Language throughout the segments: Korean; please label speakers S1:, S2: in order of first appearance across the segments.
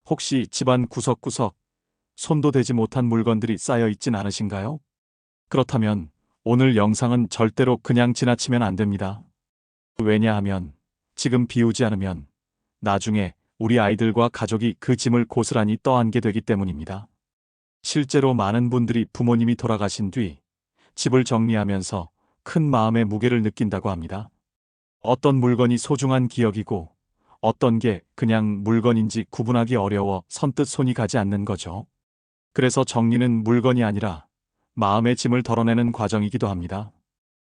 S1: 혹시 집안 구석구석 손도 대지 못한 물건들이 쌓여 있진 않으신가요? 그렇다면 오늘 영상은 절대로 그냥 지나치면 안 됩니다. 왜냐하면 지금 비우지 않으면 나중에 우리 아이들과 가족이 그 짐을 고스란히 떠안게 되기 때문입니다. 실제로 많은 분들이 부모님이 돌아가신 뒤 집을 정리하면서 큰 마음의 무게를 느낀다고 합니다. 어떤 물건이 소중한 기억이고 어떤 게 그냥 물건인지 구분하기 어려워 선뜻 손이 가지 않는 거죠. 그래서 정리는 물건이 아니라 마음의 짐을 덜어내는 과정이기도 합니다.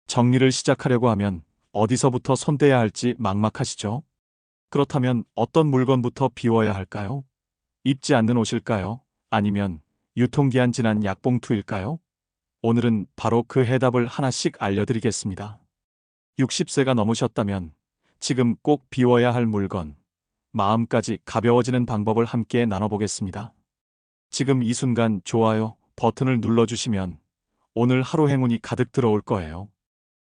S1: 정리를 시작하려고 하면 어디서부터 손대야 할지 막막하시죠? 그렇다면 어떤 물건부터 비워야 할까요? 입지 않는 옷일까요? 아니면 유통기한 지난 약봉투일까요? 오늘은 바로 그 해답을 하나씩 알려드리겠습니다. 60세가 넘으셨다면 지금 꼭 비워야 할 물건, 마음까지 가벼워지는 방법을 함께 나눠보겠습니다. 지금 이 순간 좋아요 버튼을 눌러주시면 오늘 하루 행운이 가득 들어올 거예요.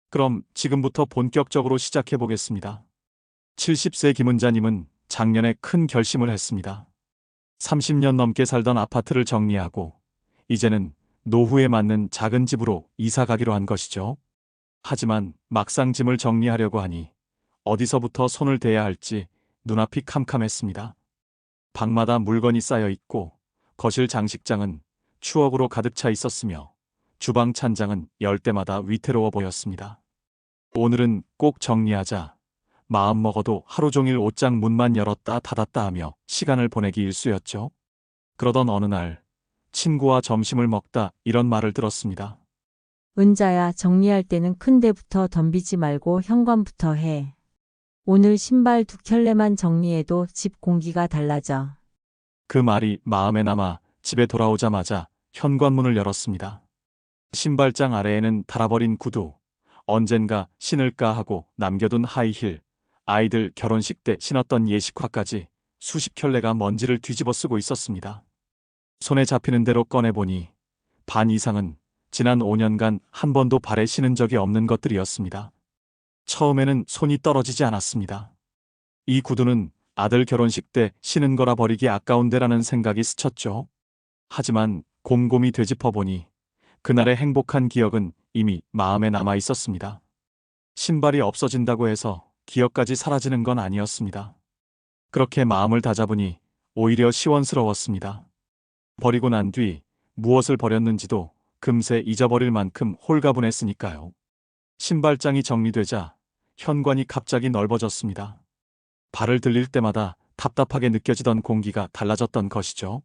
S1: 그럼 지금부터 본격적으로 시작해 보겠습니다. 70세 김은자님은 작년에 큰 결심을 했습니다. 30년 넘게 살던 아파트를 정리하고 이제는 노후에 맞는 작은 집으로 이사 가기로 한 것이죠. 하지만 막상 짐을 정리하려고 하니 어디서부터 손을 대야 할지 눈앞이 캄캄했습니다. 방마다 물건이 쌓여 있고 거실 장식장은 추억으로 가득 차 있었으며 주방 찬장은 열 때마다 위태로워 보였습니다. 오늘은 꼭 정리하자. 마음먹어도 하루 종일 옷장 문만 열었다 닫았다 하며 시간을 보내기 일쑤였죠. 그러던 어느 날 친구와 점심을 먹다 이런 말을 들었습니다.
S2: 은자야, 정리할 때는 큰 데부터 덤비지 말고 현관부터 해. 오늘 신발 2켤레만 정리해도 집 공기가 달라져.
S1: 그 말이 마음에 남아 집에 돌아오자마자 현관문을 열었습니다. 신발장 아래에는 닳아버린 구두, 언젠가 신을까 하고 남겨둔 하이힐, 아이들 결혼식 때 신었던 예식화까지 수십 켤레가 먼지를 뒤집어 쓰고 있었습니다. 손에 잡히는 대로 꺼내보니 반 이상은 지난 5년간 한 번도 발에 신은 적이 없는 것들이었습니다. 처음에는 손이 떨어지지 않았습니다. 이 구두는 아들 결혼식 때 신은 거라 버리기 아까운데라는 생각이 스쳤죠. 하지만 곰곰이 되짚어보니 그날의 행복한 기억은 이미 마음에 남아 있었습니다. 신발이 없어진다고 해서 기억까지 사라지는 건 아니었습니다. 그렇게 마음을 다잡으니 오히려 시원스러웠습니다. 버리고 난 뒤 무엇을 버렸는지도 금세 잊어버릴 만큼 홀가분했으니까요. 신발장이 정리되자 현관이 갑자기 넓어졌습니다. 발을 들릴 때마다 답답하게 느껴지던 공기가 달라졌던 것이죠.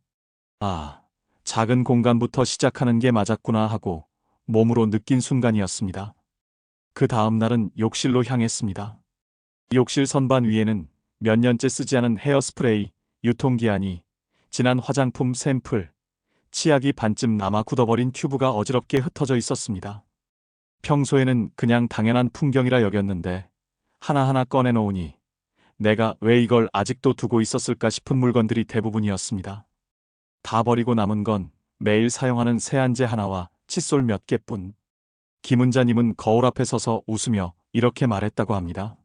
S1: 아, 작은 공간부터 시작하는 게 맞았구나 하고 몸으로 느낀 순간이었습니다. 그 다음 날은 욕실로 향했습니다. 욕실 선반 위에는 몇 년째 쓰지 않은 헤어스프레이, 유통기한이 지난 화장품 샘플, 치약이 반쯤 남아 굳어버린 튜브가 어지럽게 흩어져 있었습니다. 평소에는 그냥 당연한 풍경이라 여겼는데 하나하나 꺼내놓으니 내가 왜 이걸 아직도 두고 있었을까 싶은 물건들이 대부분이었습니다. 다 버리고 남은 건 매일 사용하는 세안제 하나와 칫솔 몇 개뿐. 김은자님은 거울 앞에 서서 웃으며 이렇게 말했다고 합니다.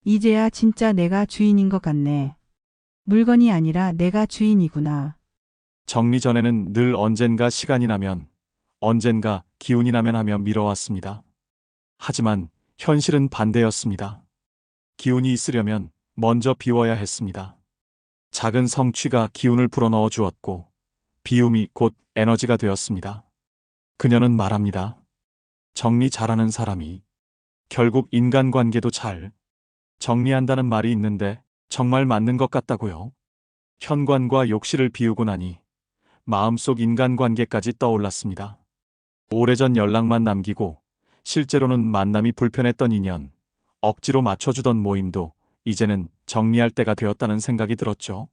S3: 이제야 진짜 내가 주인인 것 같네. 물건이 아니라 내가 주인이구나.
S1: 정리 전에는 늘 언젠가 시간이 나면, 언젠가 기운이 나면 하며 미뤄왔습니다. 하지만 현실은 반대였습니다. 기운이 있으려면 먼저 비워야 했습니다. 작은 성취가 기운을 불어넣어 주었고 비움이 곧 에너지가 되었습니다. 그녀는 말합니다. 정리 잘하는 사람이 결국 인간관계도 잘 정리한다는 말이 있는데 정말 맞는 것 같다고요. 현관과 욕실을 비우고 나니 마음속 인간관계까지 떠올랐습니다. 오래전 연락만 남기고 실제로는 만남이 불편했던 인연, 억지로 맞춰주던 모임도 이제는 정리할 때가 되었다는 생각이 들었죠.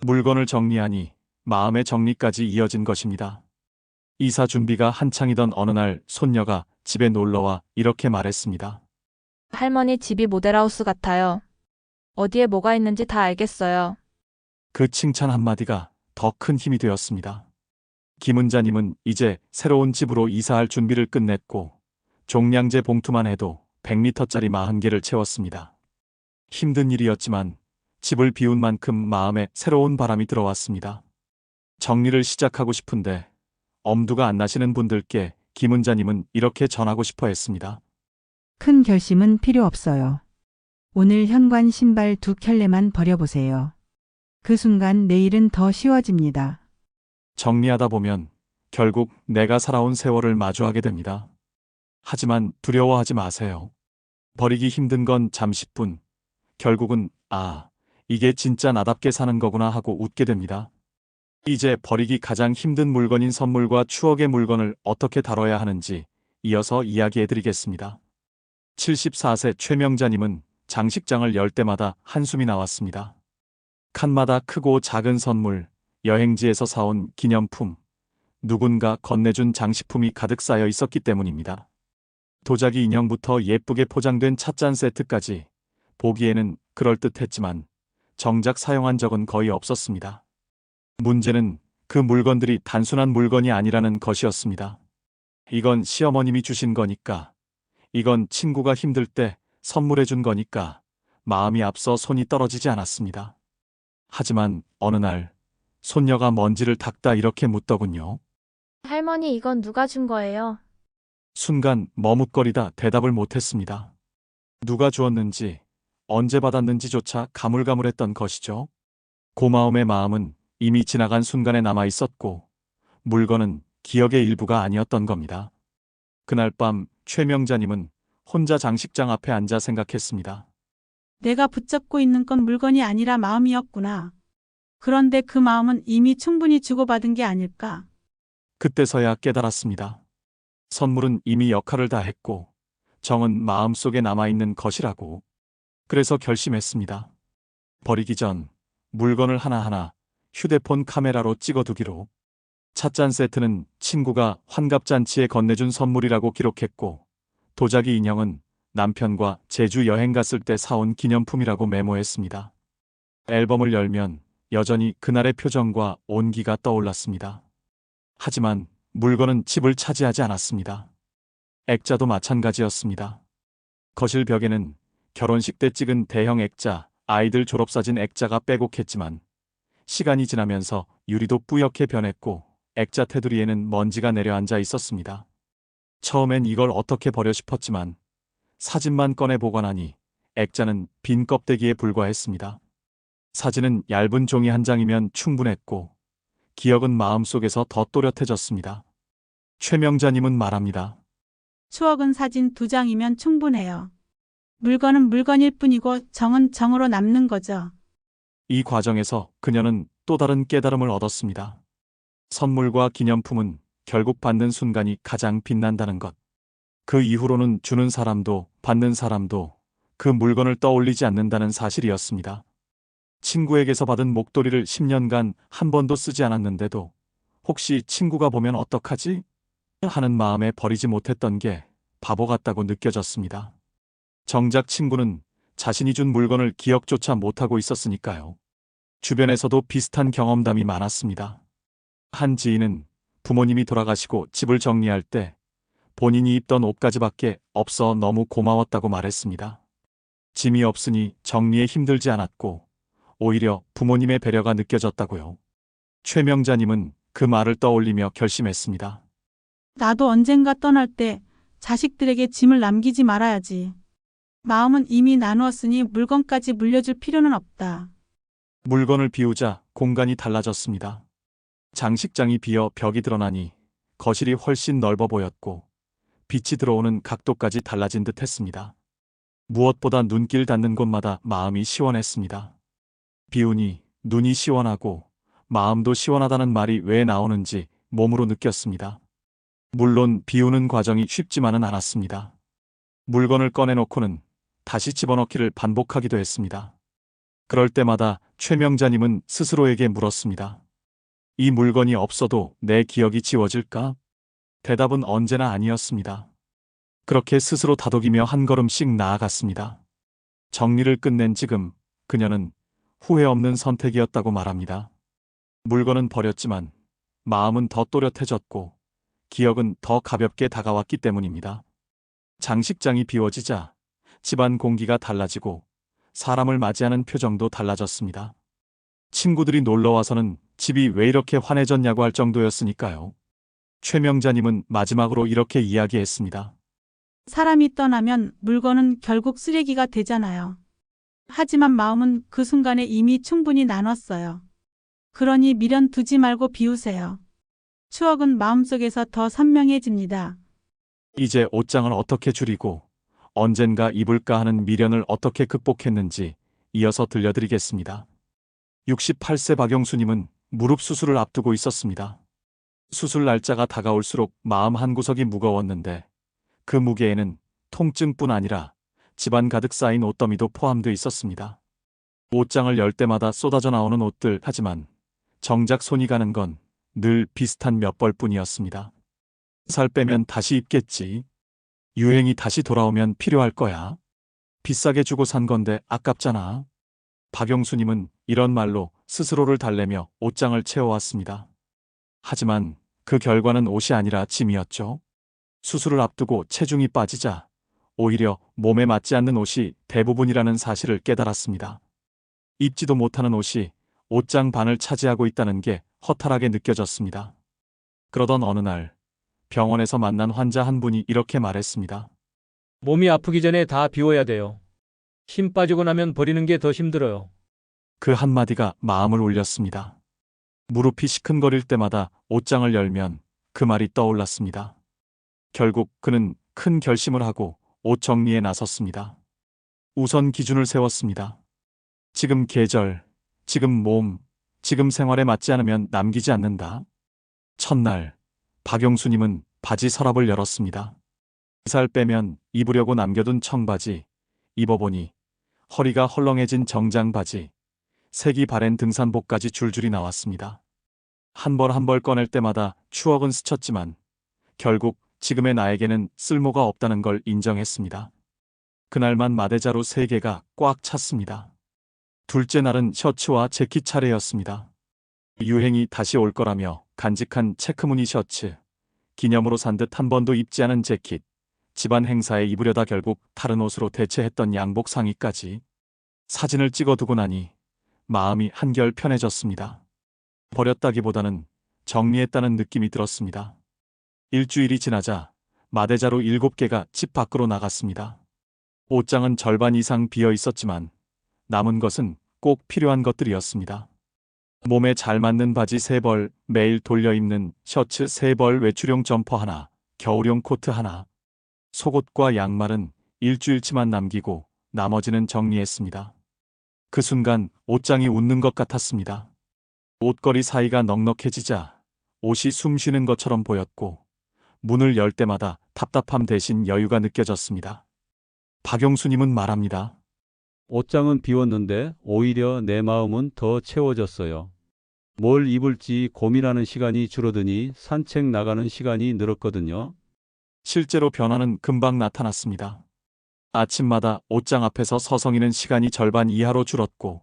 S1: 물건을 정리하니 마음의 정리까지 이어진 것입니다. 이사 준비가 한창이던 어느 날 손녀가 집에 놀러와 이렇게 말했습니다.
S4: 할머니 집이 모델하우스 같아요. 어디에 뭐가 있는지 다 알겠어요.
S1: 그 칭찬 한마디가 더 큰 힘이 되었습니다. 김은자님은 이제 새로운 집으로 이사할 준비를 끝냈고 종량제 봉투만 해도 100리터짜리 40개를 채웠습니다. 힘든 일이었지만 집을 비운 만큼 마음에 새로운 바람이 들어왔습니다. 정리를 시작하고 싶은데 엄두가 안 나시는 분들께 김은자님은 이렇게 전하고 싶어 했습니다.
S3: 큰 결심은 필요 없어요. 오늘 현관 신발 2켤레만 버려보세요. 그 순간 내일은 더 쉬워집니다.
S1: 정리하다 보면 결국 내가 살아온 세월을 마주하게 됩니다. 하지만 두려워하지 마세요. 버리기 힘든 건 잠시뿐. 결국은 이게 진짜 나답게 사는 거구나 하고 웃게 됩니다. 이제 버리기 가장 힘든 물건인 선물과 추억의 물건을 어떻게 다뤄야 하는지 이어서 이야기해 드리겠습니다. 74세 최명자님은 장식장을 열 때마다 한숨이 나왔습니다. 칸마다 크고 작은 선물, 여행지에서 사온 기념품, 누군가 건네준 장식품이 가득 쌓여 있었기 때문입니다. 도자기 인형부터 예쁘게 포장된 찻잔 세트까지 보기에는 그럴듯했지만 정작 사용한 적은 거의 없었습니다. 문제는 그 물건들이 단순한 물건이 아니라는 것이었습니다. 이건 시어머님이 주신 거니까, 이건 친구가 힘들 때 선물해 준 거니까 마음이 앞서 손이 떨어지지 않았습니다. 하지만 어느 날 손녀가 먼지를 닦다 이렇게 묻더군요.
S4: 할머니, 이건 누가 준 거예요?
S1: 순간 머뭇거리다 대답을 못했습니다. 누가 주었는지, 언제 받았는지조차 가물가물했던 것이죠. 고마움의 마음은 이미 지나간 순간에 남아 있었고, 물건은 기억의 일부가 아니었던 겁니다. 그날 밤 최명자님은 혼자 장식장 앞에 앉아 생각했습니다.
S5: 내가 붙잡고 있는 건 물건이 아니라 마음이었구나. 그런데 그 마음은 이미 충분히 주고받은 게 아닐까?
S1: 그때서야 깨달았습니다. 선물은 이미 역할을 다 했고, 정은 마음속에 남아있는 것이라고. 그래서 결심했습니다. 버리기 전 물건을 하나하나 휴대폰 카메라로 찍어두기로. 찻잔 세트는 친구가 환갑잔치에 건네준 선물이라고 기록했고, 도자기 인형은 남편과 제주 여행 갔을 때 사온 기념품이라고 메모했습니다. 앨범을 열면 여전히 그날의 표정과 온기가 떠올랐습니다. 하지만 물건은 집을 차지하지 않았습니다. 액자도 마찬가지였습니다. 거실 벽에는 결혼식 때 찍은 대형 액자, 아이들 졸업사진 액자가 빼곡했지만 시간이 지나면서 유리도 뿌옇게 변했고 액자 테두리에는 먼지가 내려앉아 있었습니다. 처음엔 이걸 어떻게 버려 싶었지만 사진만 꺼내 보관하니 액자는 빈 껍데기에 불과했습니다. 사진은 얇은 종이 한 장이면 충분했고 기억은 마음속에서 더 또렷해졌습니다. 최명자님은 말합니다.
S5: 추억은 사진 2장이면 충분해요. 물건은 물건일 뿐이고 정은 정으로 남는 거죠.
S1: 이 과정에서 그녀는 또 다른 깨달음을 얻었습니다. 선물과 기념품은 결국 받는 순간이 가장 빛난다는 것. 그 이후로는 주는 사람도 받는 사람도 그 물건을 떠올리지 않는다는 사실이었습니다. 친구에게서 받은 목도리를 10년간 한 번도 쓰지 않았는데도 혹시 친구가 보면 어떡하지? 하는 마음에 버리지 못했던 게 바보 같다고 느껴졌습니다. 정작 친구는 자신이 준 물건을 기억조차 못하고 있었으니까요. 주변에서도 비슷한 경험담이 많았습니다. 한 지인은 부모님이 돌아가시고 집을 정리할 때 본인이 입던 옷가지밖에 없어 너무 고마웠다고 말했습니다. 짐이 없으니 정리에 힘들지 않았고 오히려 부모님의 배려가 느껴졌다고요. 최명자님은 그 말을 떠올리며 결심했습니다.
S5: 나도 언젠가 떠날 때 자식들에게 짐을 남기지 말아야지. 마음은 이미 나누었으니 물건까지 물려줄 필요는 없다.
S1: 물건을 비우자 공간이 달라졌습니다. 장식장이 비어 벽이 드러나니 거실이 훨씬 넓어 보였고 빛이 들어오는 각도까지 달라진 듯 했습니다. 무엇보다 눈길 닿는 곳마다 마음이 시원했습니다. 비우니 눈이 시원하고 마음도 시원하다는 말이 왜 나오는지 몸으로 느꼈습니다. 물론 비우는 과정이 쉽지만은 않았습니다. 물건을 꺼내놓고는 다시 집어넣기를 반복하기도 했습니다. 그럴 때마다 최명자님은 스스로에게 물었습니다. 이 물건이 없어도 내 기억이 지워질까? 대답은 언제나 아니었습니다. 그렇게 스스로 다독이며 한 걸음씩 나아갔습니다. 정리를 끝낸 지금 그녀는 후회 없는 선택이었다고 말합니다. 물건은 버렸지만 마음은 더 또렷해졌고 기억은 더 가볍게 다가왔기 때문입니다. 장식장이 비워지자 집안 공기가 달라지고 사람을 맞이하는 표정도 달라졌습니다. 친구들이 놀러 와서는 집이 왜 이렇게 환해졌냐고 할 정도였으니까요. 최명자님은 마지막으로 이렇게 이야기했습니다.
S5: 사람이 떠나면 물건은 결국 쓰레기가 되잖아요. 하지만 마음은 그 순간에 이미 충분히 나눴어요. 그러니 미련 두지 말고 비우세요. 추억은 마음속에서 더 선명해집니다.
S1: 이제 옷장을 어떻게 줄이고 언젠가 입을까 하는 미련을 어떻게 극복했는지 이어서 들려드리겠습니다. 68세 박영수님은 무릎 수술을 앞두고 있었습니다. 수술 날짜가 다가올수록 마음 한구석이 무거웠는데 그 무게에는 통증뿐 아니라 집안 가득 쌓인 옷더미도 포함되어 있었습니다. 옷장을 열 때마다 쏟아져 나오는 옷들, 하지만 정작 손이 가는 건 늘 비슷한 몇 벌뿐이었습니다. 살 빼면 다시 입겠지. 유행이 다시 돌아오면 필요할 거야. 비싸게 주고 산 건데 아깝잖아. 박영수님은 이런 말로 스스로를 달래며 옷장을 채워왔습니다. 하지만 그 결과는 옷이 아니라 짐이었죠. 수술을 앞두고 체중이 빠지자 오히려 몸에 맞지 않는 옷이 대부분이라는 사실을 깨달았습니다. 입지도 못하는 옷이 옷장 반을 차지하고 있다는 게 허탈하게 느껴졌습니다. 그러던 어느 날 병원에서 만난 환자 한 분이 이렇게 말했습니다.
S6: 몸이 아프기 전에 다 비워야 돼요. 힘 빠지고 나면 버리는 게 더 힘들어요.
S1: 그 한마디가 마음을 울렸습니다. 무릎이 시큰거릴 때마다 옷장을 열면 그 말이 떠올랐습니다. 결국 그는 큰 결심을 하고 옷 정리에 나섰습니다. 우선 기준을 세웠습니다. 지금 계절, 지금 몸, 지금 생활에 맞지 않으면 남기지 않는다. 첫날, 박영수님은 바지 서랍을 열었습니다. 살 빼면 입으려고 남겨둔 청바지, 입어보니 허리가 헐렁해진 정장 바지, 색이 바랜 등산복까지 줄줄이 나왔습니다. 한 벌 한 벌 꺼낼 때마다 추억은 스쳤지만 결국 지금의 나에게는 쓸모가 없다는 걸 인정했습니다. 그날만 마대자루 3개가 꽉 찼습니다. 둘째 날은 셔츠와 재킷 차례였습니다. 유행이 다시 올 거라며 간직한 체크무늬 셔츠, 기념으로 산 듯 한 번도 입지 않은 재킷, 집안 행사에 입으려다 결국 다른 옷으로 대체했던 양복 상의까지. 사진을 찍어두고 나니 마음이 한결 편해졌습니다. 버렸다기보다는 정리했다는 느낌이 들었습니다. 일주일이 지나자 마대자루 7개가 집 밖으로 나갔습니다. 옷장은 절반 이상 비어 있었지만 남은 것은 꼭 필요한 것들이었습니다. 몸에 잘 맞는 바지 3벌, 매일 돌려 입는 셔츠 3벌, 외출용 점퍼 하나, 겨울용 코트 하나. 속옷과 양말은 일주일치만 남기고 나머지는 정리했습니다. 그 순간 옷장이 웃는 것 같았습니다. 옷걸이 사이가 넉넉해지자 옷이 숨 쉬는 것처럼 보였고 문을 열 때마다 답답함 대신 여유가 느껴졌습니다. 박영수님은 말합니다.
S7: 옷장은 비웠는데 오히려 내 마음은 더 채워졌어요. 뭘 입을지 고민하는 시간이 줄어드니 산책 나가는 시간이 늘었거든요.
S1: 실제로 변화는 금방 나타났습니다. 아침마다 옷장 앞에서 서성이는 시간이 절반 이하로 줄었고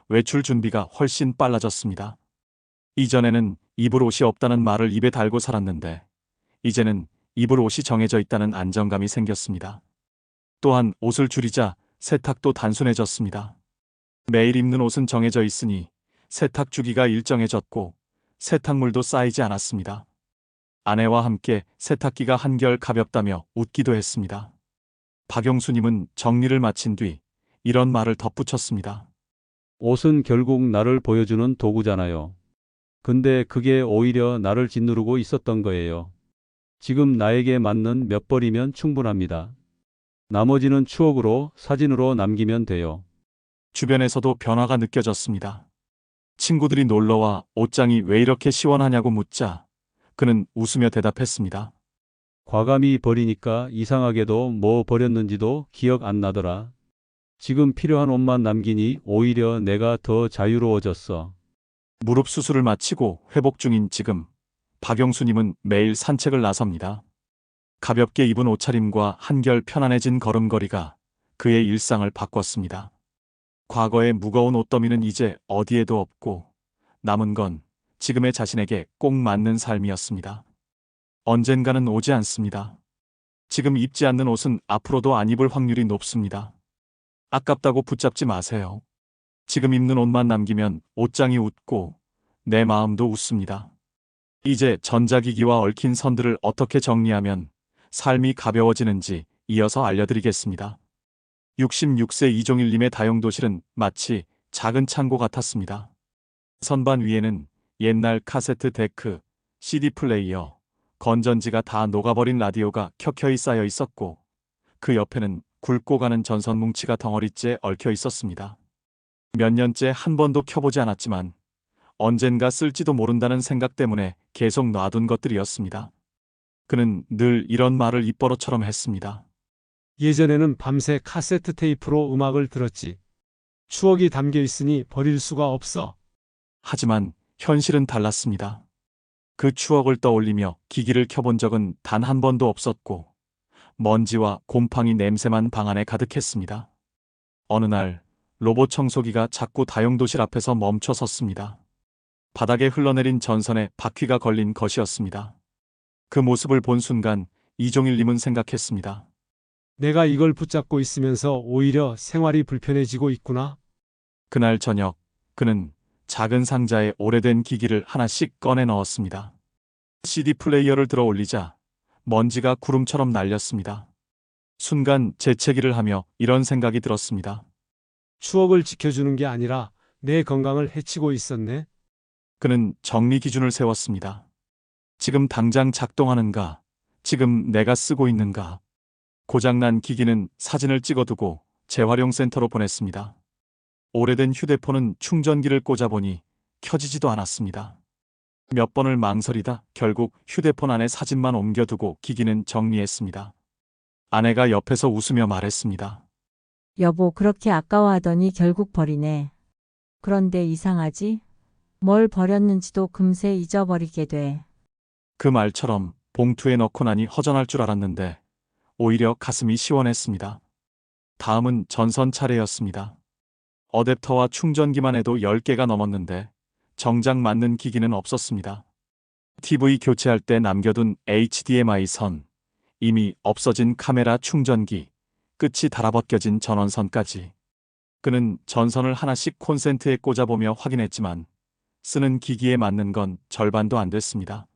S1: 외출 준비가 훨씬 빨라졌습니다. 이전에는 입을 옷이 없다는 말을 입에 달고 살았는데 이제는 입을 옷이 정해져 있다는 안정감이 생겼습니다. 또한 옷을 줄이자 세탁도 단순해졌습니다. 매일 입는 옷은 정해져 있으니 세탁 주기가 일정해졌고 세탁물도 쌓이지 않았습니다. 아내와 함께 세탁기가 한결 가볍다며 웃기도 했습니다. 박영수님은 정리를 마친 뒤 이런 말을 덧붙였습니다.
S7: 옷은 결국 나를 보여주는 도구잖아요. 근데 그게 오히려 나를 짓누르고 있었던 거예요. 지금 나에게 맞는 몇 벌이면 충분합니다. 나머지는 추억으로, 사진으로 남기면 돼요.
S1: 주변에서도 변화가 느껴졌습니다. 친구들이 놀러와 옷장이 왜 이렇게 시원하냐고 묻자 그는 웃으며 대답했습니다.
S7: 과감히 버리니까 이상하게도 뭐 버렸는지도 기억 안 나더라. 지금 필요한 옷만 남기니 오히려 내가 더 자유로워졌어.
S1: 무릎 수술을 마치고 회복 중인 지금 박영수님은 매일 산책을 나섭니다. 가볍게 입은 옷차림과 한결 편안해진 걸음걸이가 그의 일상을 바꿨습니다. 과거의 무거운 옷더미는 이제 어디에도 없고 남은 건 지금의 자신에게 꼭 맞는 삶이었습니다. 언젠가는 오지 않습니다. 지금 입지 않는 옷은 앞으로도 안 입을 확률이 높습니다. 아깝다고 붙잡지 마세요. 지금 입는 옷만 남기면 옷장이 웃고 내 마음도 웃습니다. 이제 전자기기와 얽힌 선들을 어떻게 정리하면 삶이 가벼워지는지 이어서 알려드리겠습니다. 66세 이종일님의 다용도실은 마치 작은 창고 같았습니다. 선반 위에는 옛날 카세트 데크, CD 플레이어, 건전지가 다 녹아버린 라디오가 켜켜이 쌓여 있었고 그 옆에는 굵고 가는 전선 뭉치가 덩어리째 얽혀 있었습니다. 몇 년째 한 번도 켜보지 않았지만 언젠가 쓸지도 모른다는 생각 때문에 계속 놔둔 것들이었습니다. 그는 늘 이런 말을 입버릇처럼 했습니다.
S8: 예전에는 밤새 카세트 테이프로 음악을 들었지. 추억이 담겨 있으니 버릴 수가 없어.
S1: 하지만 현실은 달랐습니다. 그 추억을 떠올리며 기기를 켜본 적은 단 한 번도 없었고 먼지와 곰팡이 냄새만 방 안에 가득했습니다. 어느 날 로봇 청소기가 자꾸 다용도실 앞에서 멈춰 섰습니다. 바닥에 흘러내린 전선에 바퀴가 걸린 것이었습니다. 그 모습을 본 순간 이종일님은 생각했습니다.
S8: 내가 이걸 붙잡고 있으면서 오히려 생활이 불편해지고 있구나.
S1: 그날 저녁 그는 작은 상자에 오래된 기기를 하나씩 꺼내 넣었습니다. CD 플레이어를 들어 올리자 먼지가 구름처럼 날렸습니다. 순간 재채기를 하며 이런 생각이 들었습니다.
S8: 추억을 지켜주는 게 아니라 내 건강을 해치고 있었네.
S1: 그는 정리 기준을 세웠습니다. 지금 당장 작동하는가? 지금 내가 쓰고 있는가? 고장난 기기는 사진을 찍어두고 재활용센터로 보냈습니다. 오래된 휴대폰은 충전기를 꽂아보니 켜지지도 않았습니다. 몇 번을 망설이다 결국 휴대폰 안에 사진만 옮겨두고 기기는 정리했습니다. 아내가 옆에서 웃으며 말했습니다.
S2: 여보, 그렇게 아까워하더니 결국 버리네. 그런데 이상하지? 뭘 버렸는지도 금세 잊어버리게 돼.
S1: 그 말처럼 봉투에 넣고 나니 허전할 줄 알았는데 오히려 가슴이 시원했습니다. 다음은 전선 차례였습니다. 어댑터와 충전기만 해도 10개가 넘었는데 정작 맞는 기기는 없었습니다. TV 교체할 때 남겨둔 HDMI 선, 이미 없어진 카메라 충전기, 끝이 달아벗겨진 전원선까지. 그는 전선을 하나씩 콘센트에 꽂아보며 확인했지만 쓰는 기기에 맞는 건 절반도 안 됐습니다.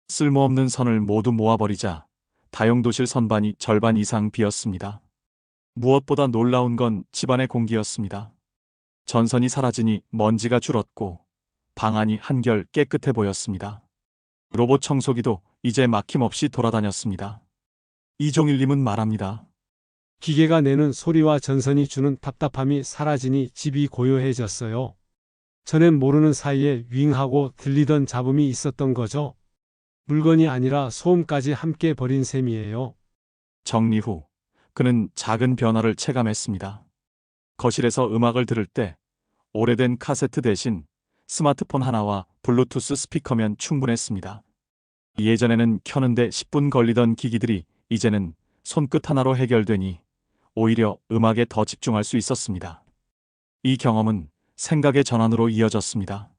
S1: 쓸모없는 선을 모두 모아버리자 다용도실 선반이 절반 이상 비었습니다. 무엇보다 놀라운 건 집안의 공기였습니다. 전선이 사라지니 먼지가 줄었고 방 안이 한결 깨끗해 보였습니다. 로봇 청소기도 이제 막힘없이 돌아다녔습니다. 이종일님은 말합니다.
S8: 기계가 내는 소리와 전선이 주는 답답함이 사라지니 집이 고요해졌어요. 전엔 모르는 사이에 윙하고 들리던 잡음이 있었던 거죠. 물건이 아니라 소음까지 함께 버린 셈이에요.
S1: 정리 후 그는 작은 변화를 체감했습니다. 거실에서 음악을 들을 때 오래된 카세트 대신 스마트폰 하나와 블루투스 스피커면 충분했습니다. 예전에는 켜는데 10분 걸리던 기기들이 이제는 손끝 하나로 해결되니 오히려 음악에 더 집중할 수 있었습니다. 이 경험은 생각의 전환으로 이어졌습니다.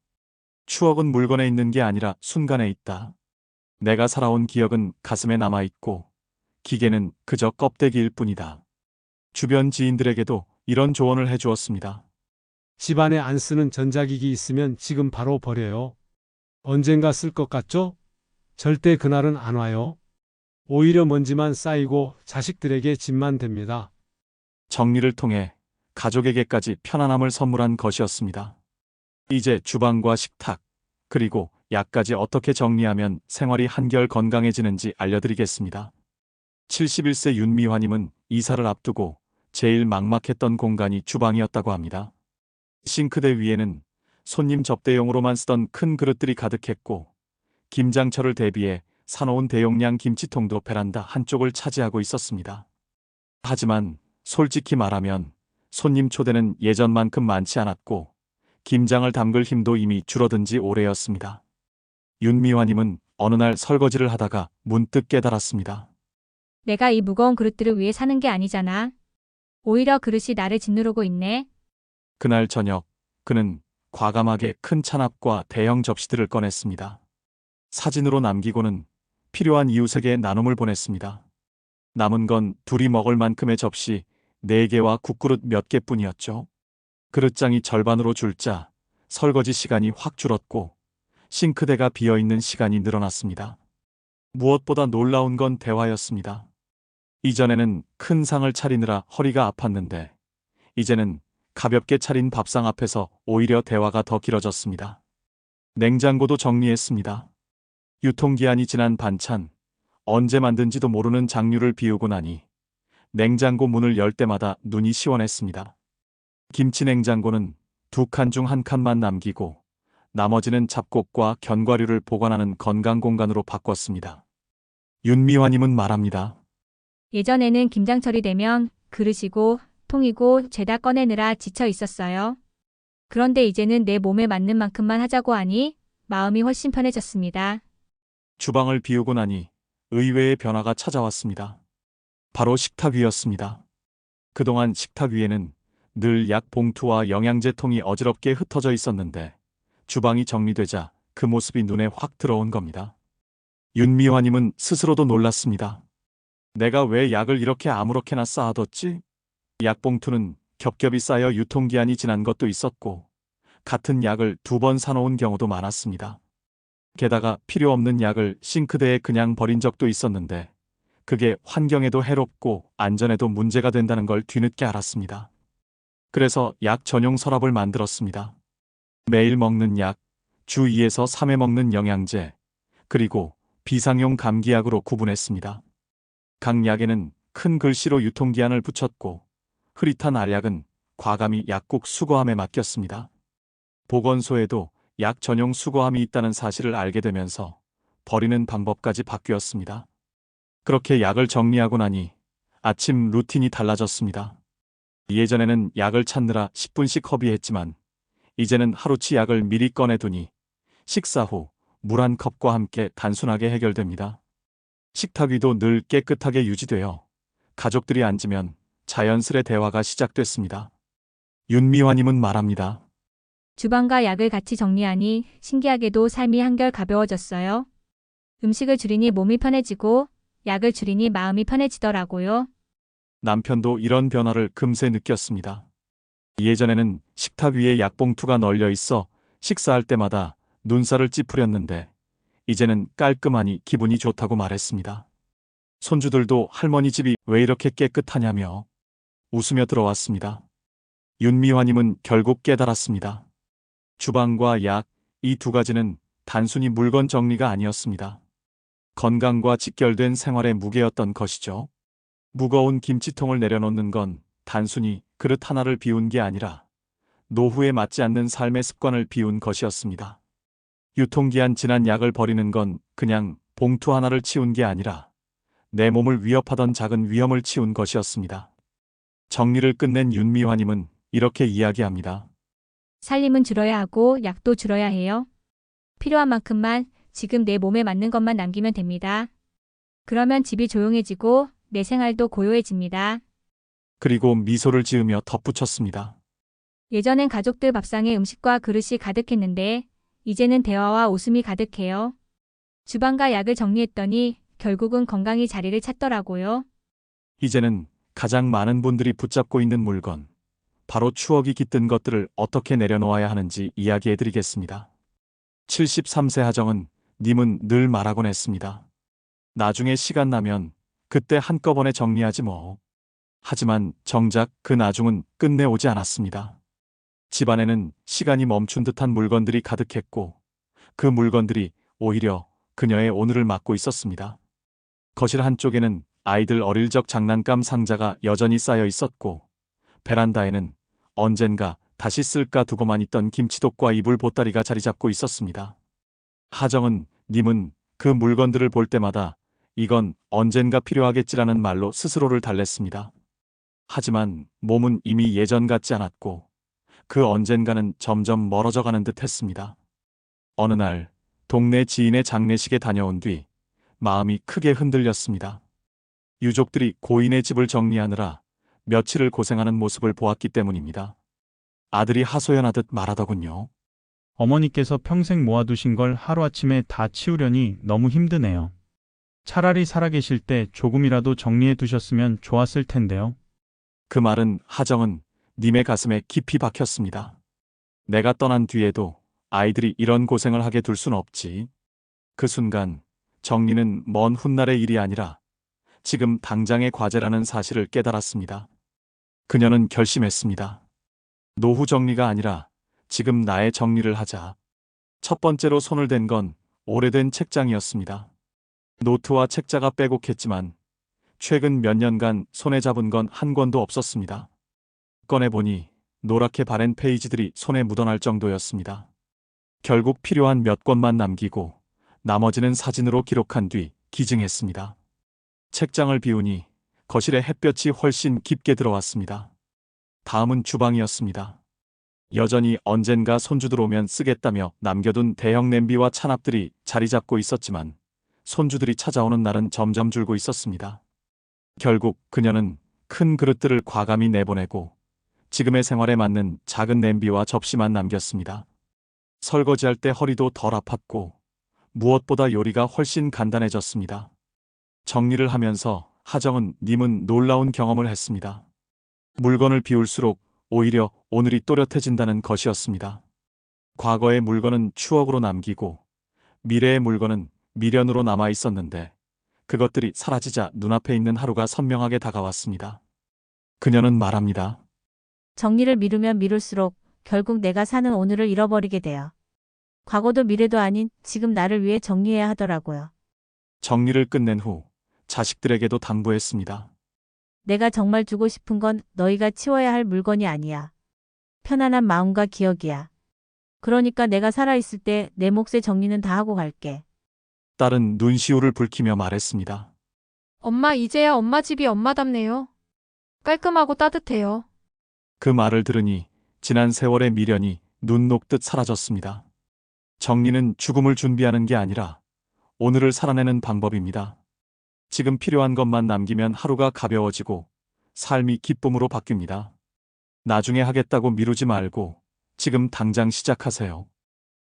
S1: 추억은 물건에 있는 게 아니라 순간에 있다. 내가 살아온 기억은 가슴에 남아있고 기계는 그저 껍데기일 뿐이다. 주변 지인들에게도 이런 조언을 해주었습니다.
S8: 집안에 안 쓰는 전자기기 있으면 지금 바로 버려요. 언젠가 쓸 것 같죠? 절대 그날은 안 와요. 오히려 먼지만 쌓이고 자식들에게 짐만 됩니다.
S1: 정리를 통해 가족에게까지 편안함을 선물한 것이었습니다. 이제 주방과 식탁, 그리고 약까지 어떻게 정리하면 생활이 한결 건강해지는지 알려드리겠습니다. 71세 윤미화님은 이사를 앞두고 제일 막막했던 공간이 주방이었다고 합니다. 싱크대 위에는 손님 접대용으로만 쓰던 큰 그릇들이 가득했고 김장철을 대비해 사놓은 대용량 김치통도 베란다 한쪽을 차지하고 있었습니다. 하지만 솔직히 말하면 손님 초대는 예전만큼 많지 않았고 김장을 담글 힘도 이미 줄어든 지 오래였습니다. 윤미화님은 어느 날 설거지를 하다가 문득 깨달았습니다.
S9: 내가 이 무거운 그릇들을 위해 사는 게 아니잖아. 오히려 그릇이 나를 짓누르고 있네.
S1: 그날 저녁 그는 과감하게 큰 찬압과 대형 접시들을 꺼냈습니다. 사진으로 남기고는 필요한 이웃에게 나눔을 보냈습니다. 남은 건 둘이 먹을 만큼의 접시 4개와 국그릇 몇 개뿐이었죠. 그릇장이 절반으로 줄자 설거지 시간이 확 줄었고 싱크대가 비어있는 시간이 늘어났습니다. 무엇보다 놀라운 건 대화였습니다. 이전에는 큰 상을 차리느라 허리가 아팠는데 이제는 가볍게 차린 밥상 앞에서 오히려 대화가 더 길어졌습니다. 냉장고도 정리했습니다. 유통기한이 지난 반찬, 언제 만든지도 모르는 장류를 비우고 나니 냉장고 문을 열 때마다 눈이 시원했습니다. 김치 냉장고는 2칸 중 1칸만 남기고 나머지는 잡곡과 견과류를 보관하는 건강 공간으로 바꿨습니다. 윤미화님은 말합니다.
S9: 예전에는 김장철이 되면 그릇이고 통이고 죄다 꺼내느라 지쳐 있었어요. 그런데 이제는 내 몸에 맞는 만큼만 하자고 하니 마음이 훨씬 편해졌습니다.
S1: 주방을 비우고 나니 의외의 변화가 찾아왔습니다. 바로 식탁 위였습니다. 그동안 식탁 위에는 늘 약 봉투와 영양제 통이 어지럽게 흩어져 있었는데 주방이 정리되자 그 모습이 눈에 확 들어온 겁니다. 윤미화님은 스스로도 놀랐습니다. 내가 왜 약을 이렇게 아무렇게나 쌓아뒀지? 약봉투는 겹겹이 쌓여 유통기한이 지난 것도 있었고 같은 약을 2번 사놓은 경우도 많았습니다. 게다가 필요 없는 약을 싱크대에 그냥 버린 적도 있었는데 그게 환경에도 해롭고 안전에도 문제가 된다는 걸 뒤늦게 알았습니다. 그래서 약 전용 서랍을 만들었습니다. 매일 먹는 약, 주 2에서 3회 먹는 영양제, 그리고 비상용 감기약으로 구분했습니다. 각 약에는 큰 글씨로 유통기한을 붙였고 흐릿한 알약은 과감히 약국 수거함에 맡겼습니다. 보건소에도 약 전용 수거함이 있다는 사실을 알게 되면서 버리는 방법까지 바뀌었습니다. 그렇게 약을 정리하고 나니 아침 루틴이 달라졌습니다. 예전에는 약을 찾느라 10분씩 허비했지만 이제는 하루치 약을 미리 꺼내두니 식사 후 물 한 컵과 함께 단순하게 해결됩니다. 식탁 위도 늘 깨끗하게 유지되어 가족들이 앉으면 자연스레 대화가 시작됐습니다. 윤미화님은 말합니다.
S9: 주방과 약을 같이 정리하니 신기하게도 삶이 한결 가벼워졌어요. 음식을 줄이니 몸이 편해지고 약을 줄이니 마음이 편해지더라고요.
S1: 남편도 이런 변화를 금세 느꼈습니다. 예전에는 식탁 위에 약봉투가 널려 있어 식사할 때마다 눈살을 찌푸렸는데 이제는 깔끔하니 기분이 좋다고 말했습니다. 손주들도 할머니 집이 왜 이렇게 깨끗하냐며 웃으며 들어왔습니다. 윤미화님은 결국 깨달았습니다. 주방과 약, 이 2가지는 단순히 물건 정리가 아니었습니다. 건강과 직결된 생활의 무게였던 것이죠. 무거운 김치통을 내려놓는 건 단순히 그릇 하나를 비운 게 아니라 노후에 맞지 않는 삶의 습관을 비운 것이었습니다. 유통기한 지난 약을 버리는 건 그냥 봉투 하나를 치운 게 아니라 내 몸을 위협하던 작은 위험을 치운 것이었습니다. 정리를 끝낸 윤미화님은 이렇게 이야기합니다.
S9: 살림은 줄어야 하고 약도 줄어야 해요. 필요한 만큼만 지금 내 몸에 맞는 것만 남기면 됩니다. 그러면 집이 조용해지고 내 생활도 고요해집니다.
S1: 그리고 미소를 지으며 덧붙였습니다.
S9: 예전엔 가족들 밥상에 음식과 그릇이 가득했는데 이제는 대화와 웃음이 가득해요. 주방과 약을 정리했더니 결국은 건강이 자리를 찾더라고요. 이제는
S1: 가장 많은 분들이 붙잡고 있는 물건, 바로 추억이 깃든 것들을 어떻게 내려놓아야 하는지 이야기해드리겠습니다. 73세 하정은 님은 늘 말하곤 했습니다. 나중에 시간 나면 그때 한꺼번에 정리하지 뭐. 하지만 정작 그 나중은 끝내 오지 않았습니다. 집안에는 시간이 멈춘 듯한 물건들이 가득했고 그 물건들이 오히려 그녀의 오늘을 막고 있었습니다. 거실 한쪽에는 아이들 어릴 적 장난감 상자가 여전히 쌓여 있었고 베란다에는 언젠가 다시 쓸까 두고만 있던 김치독과 이불 보따리가 자리 잡고 있었습니다. 하정은 님은 그 물건들을 볼 때마다 이건 언젠가 필요하겠지라는 말로 스스로를 달랬습니다. 하지만 몸은 이미 예전 같지 않았고 그 언젠가는 점점 멀어져 가는 듯 했습니다. 어느 날 동네 지인의 장례식에 다녀온 뒤 마음이 크게 흔들렸습니다. 유족들이 고인의 집을 정리하느라 며칠을 고생하는 모습을 보았기 때문입니다. 아들이 하소연하듯 말하더군요.
S10: 어머니께서 평생 모아두신 걸 하루아침에 다 치우려니 너무 힘드네요. 차라리 살아계실 때 조금이라도 정리해 두셨으면 좋았을 텐데요.
S1: 그 말은 하정은 님의 가슴에 깊이 박혔습니다. 내가 떠난 뒤에도 아이들이 이런 고생을 하게 둘 순 없지. 그 순간 정리는 먼 훗날의 일이 아니라 지금 당장의 과제라는 사실을 깨달았습니다. 그녀는 결심했습니다. 노후 정리가 아니라 지금 나의 정리를 하자. 첫 번째로 손을 댄 건 오래된 책장이었습니다. 노트와 책자가 빼곡했지만 최근 몇 년간 손에 잡은 건 한 권도 없었습니다. 꺼내보니 노랗게 바랜 페이지들이 손에 묻어날 정도였습니다. 결국 필요한 몇 권만 남기고 나머지는 사진으로 기록한 뒤 기증했습니다. 책장을 비우니 거실에 햇볕이 훨씬 깊게 들어왔습니다. 다음은 주방이었습니다. 여전히 언젠가 손주들 오면 쓰겠다며 남겨둔 대형 냄비와 찬압들이 자리 잡고 있었지만 손주들이 찾아오는 날은 점점 줄고 있었습니다. 결국 그녀는 큰 그릇들을 과감히 내보내고 지금의 생활에 맞는 작은 냄비와 접시만 남겼습니다. 설거지할 때 허리도 덜 아팠고 무엇보다 요리가 훨씬 간단해졌습니다. 정리를 하면서 하정은 님은 놀라운 경험을 했습니다. 물건을 비울수록 오히려 오늘이 또렷해진다는 것이었습니다. 과거의 물건은 추억으로 남기고 미래의 물건은 미련으로 남아 있었는데 그것들이 사라지자 눈앞에 있는 하루가 선명하게 다가왔습니다. 그녀는 말합니다.
S2: 정리를 미루면 미룰수록 결국 내가 사는 오늘을 잃어버리게 돼요. 과거도 미래도 아닌 지금 나를 위해 정리해야 하더라고요.
S1: 정리를 끝낸 후 자식들에게도 당부했습니다.
S2: 내가 정말 주고 싶은 건 너희가 치워야 할 물건이 아니야. 편안한 마음과 기억이야. 그러니까 내가 살아있을 때 내 몫의 정리는 다 하고 갈게.
S1: 딸은 눈시울을 붉히며 말했습니다.
S4: 엄마, 이제야 엄마 집이 엄마답네요. 깔끔하고 따뜻해요.
S1: 그 말을 들으니 지난 세월의 미련이 눈 녹듯 사라졌습니다. 정리는 죽음을 준비하는 게 아니라 오늘을 살아내는 방법입니다. 지금 필요한 것만 남기면 하루가 가벼워지고 삶이 기쁨으로 바뀝니다. 나중에 하겠다고 미루지 말고 지금 당장 시작하세요.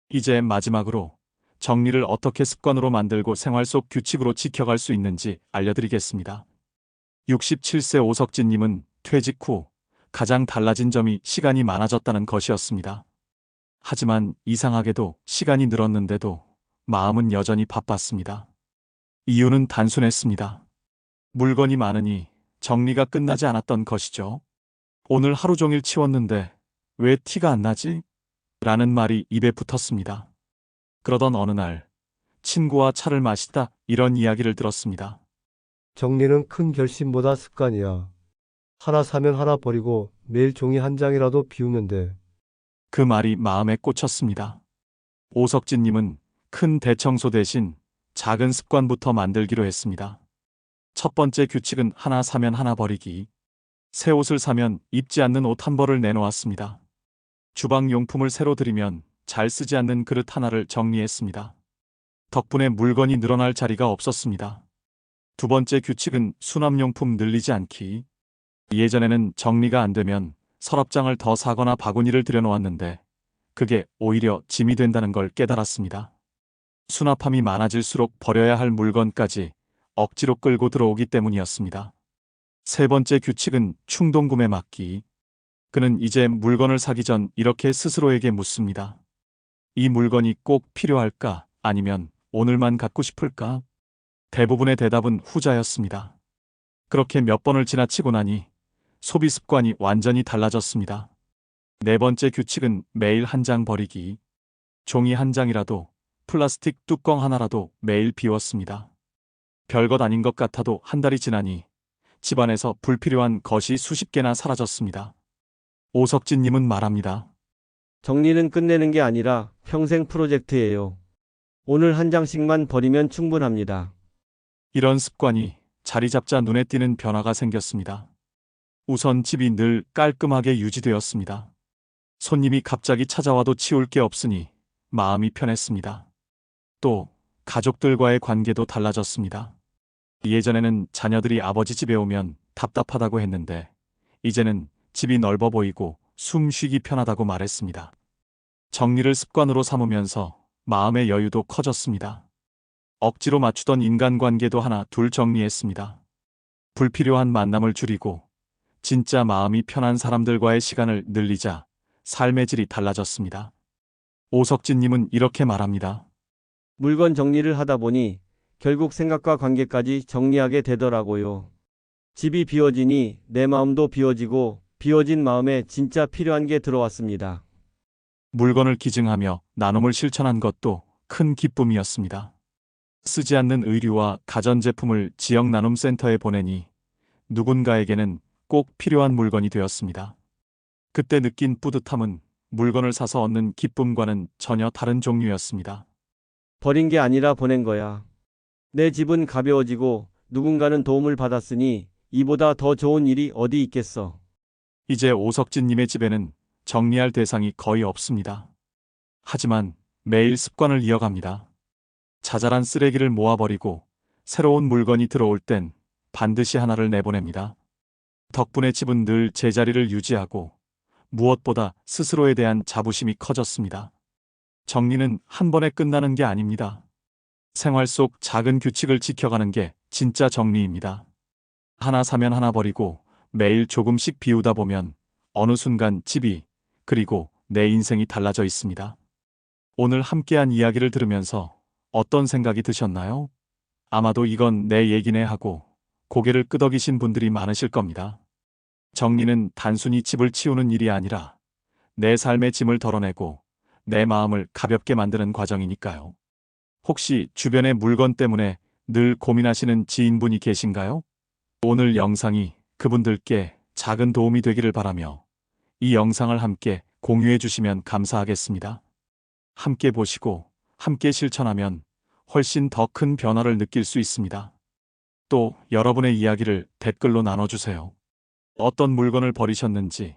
S1: 이제 마지막으로 정리를 어떻게 습관으로 만들고 생활 속 규칙으로 지켜갈 수 있는지 알려드리겠습니다. 67세 오석진님은 퇴직 후 가장 달라진 점이 시간이 많아졌다는 것이었습니다. 하지만 이상하게도 시간이 늘었는데도 마음은 여전히 바빴습니다. 이유는 단순했습니다. 물건이 많으니 정리가 끝나지 않았던 것이죠. 오늘 하루 종일 치웠는데 왜 티가 안 나지? 라는 말이 입에 붙었습니다. 그러던 어느 날 친구와 차를 마시다 이런 이야기를 들었습니다.
S11: 정리는 큰 결심보다 습관이야. 하나 사면 하나 버리고 매일 종이 한 장이라도 비우면 돼.
S1: 그 말이 마음에 꽂혔습니다. 오석진님은 큰 대청소 대신 작은 습관부터 만들기로 했습니다. 첫 번째 규칙은 하나 사면 하나 버리기. 새 옷을 사면 입지 않는 옷 한 벌을 내놓았습니다. 주방 용품을 새로 들이면 잘 쓰지 않는 그릇 하나를 정리했습니다. 덕분에 물건이 늘어날 자리가 없었습니다. 두 번째 규칙은 수납용품 늘리지 않기. 예전에는 정리가 안 되면 서랍장을 더 사거나 바구니를 들여놓았는데 그게 오히려 짐이 된다는 걸 깨달았습니다. 수납함이 많아질수록 버려야 할 물건까지 억지로 끌고 들어오기 때문이었습니다. 세 번째 규칙은 충동구매 막기. 그는 이제 물건을 사기 전 이렇게 스스로에게 묻습니다. 이 물건이 꼭 필요할까? 아니면 오늘만 갖고 싶을까? 대부분의 대답은 후자였습니다. 그렇게 몇 번을 지나치고 나니 소비 습관이 완전히 달라졌습니다. 네 번째 규칙은 매일 한 장 버리기. 종이 한 장이라도 플라스틱 뚜껑 하나라도 매일 비웠습니다. 별것 아닌 것 같아도 한 달이 지나니 집안에서 불필요한 것이 수십 개나 사라졌습니다. 오석진님은 말합니다.
S12: 정리는 끝내는 게 아니라 평생 프로젝트예요. 오늘 한 장씩만 버리면 충분합니다.
S1: 이런 습관이 자리 잡자 눈에 띄는 변화가 생겼습니다. 우선 집이 늘 깔끔하게 유지되었습니다. 손님이 갑자기 찾아와도 치울 게 없으니 마음이 편했습니다. 또 가족들과의 관계도 달라졌습니다. 예전에는 자녀들이 아버지 집에 오면 답답하다고 했는데 이제는 집이 넓어 보이고 숨 쉬기 편하다고 말했습니다. 정리를 습관으로 삼으면서 마음의 여유도 커졌습니다. 억지로 맞추던 인간관계도 하나 둘 정리했습니다. 불필요한 만남을 줄이고 진짜 마음이 편한 사람들과의 시간을 늘리자 삶의 질이 달라졌습니다. 오석진님은 이렇게 말합니다.
S12: 물건 정리를 하다 보니 결국 생각과 관계까지 정리하게 되더라고요. 집이 비워지니 내 마음도 비워지고 비워진 마음에 진짜 필요한 게 들어왔습니다.
S1: 물건을 기증하며 나눔을 실천한 것도 큰 기쁨이었습니다. 쓰지 않는 의류와 가전제품을 지역 나눔센터에 보내니 누군가에게는 꼭 필요한 물건이 되었습니다. 그때 느낀 뿌듯함은 물건을 사서 얻는 기쁨과는 전혀 다른 종류였습니다.
S12: 버린 게 아니라 보낸 거야. 내 집은 가벼워지고 누군가는 도움을 받았으니 이보다 더 좋은 일이 어디 있겠어.
S1: 이제 오석진님의 집에는 정리할 대상이 거의 없습니다. 하지만 매일 습관을 이어갑니다. 자잘한 쓰레기를 모아버리고 새로운 물건이 들어올 땐 반드시 하나를 내보냅니다. 덕분에 집은 늘 제자리를 유지하고 무엇보다 스스로에 대한 자부심이 커졌습니다. 정리는 한 번에 끝나는 게 아닙니다. 생활 속 작은 규칙을 지켜가는 게 진짜 정리입니다. 하나 사면 하나 버리고 매일 조금씩 비우다 보면 어느 순간 집이 그리고 내 인생이 달라져 있습니다. 오늘 함께한 이야기를 들으면서 어떤 생각이 드셨나요? 아마도 이건 내 얘기네 하고 고개를 끄덕이신 분들이 많으실 겁니다. 정리는 단순히 집을 치우는 일이 아니라 내 삶의 짐을 덜어내고 내 마음을 가볍게 만드는 과정이니까요. 혹시 주변의 물건 때문에 늘 고민하시는 지인분이 계신가요? 오늘 영상이 그분들께 작은 도움이 되기를 바라며 이 영상을 함께 공유해 주시면 감사하겠습니다. 함께 보시고 함께 실천하면 훨씬 더 큰 변화를 느낄 수 있습니다. 또 여러분의 이야기를 댓글로 나눠주세요. 어떤 물건을 버리셨는지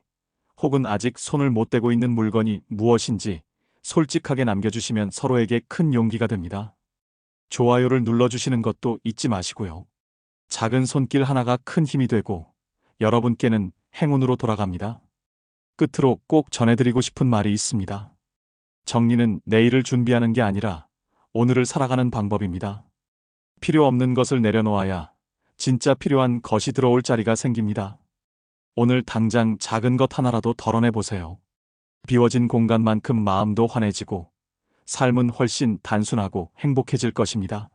S1: 혹은 아직 손을 못 대고 있는 물건이 무엇인지 솔직하게 남겨주시면 서로에게 큰 용기가 됩니다. 좋아요를 눌러주시는 것도 잊지 마시고요. 작은 손길 하나가 큰 힘이 되고 여러분께는 행운으로 돌아갑니다. 끝으로 꼭 전해드리고 싶은 말이 있습니다. 정리는 내일을 준비하는 게 아니라 오늘을 살아가는 방법입니다. 필요 없는 것을 내려놓아야 진짜 필요한 것이 들어올 자리가 생깁니다. 오늘 당장 작은 것 하나라도 덜어내 보세요. 비워진 공간만큼 마음도 환해지고 삶은 훨씬 단순하고 행복해질 것입니다.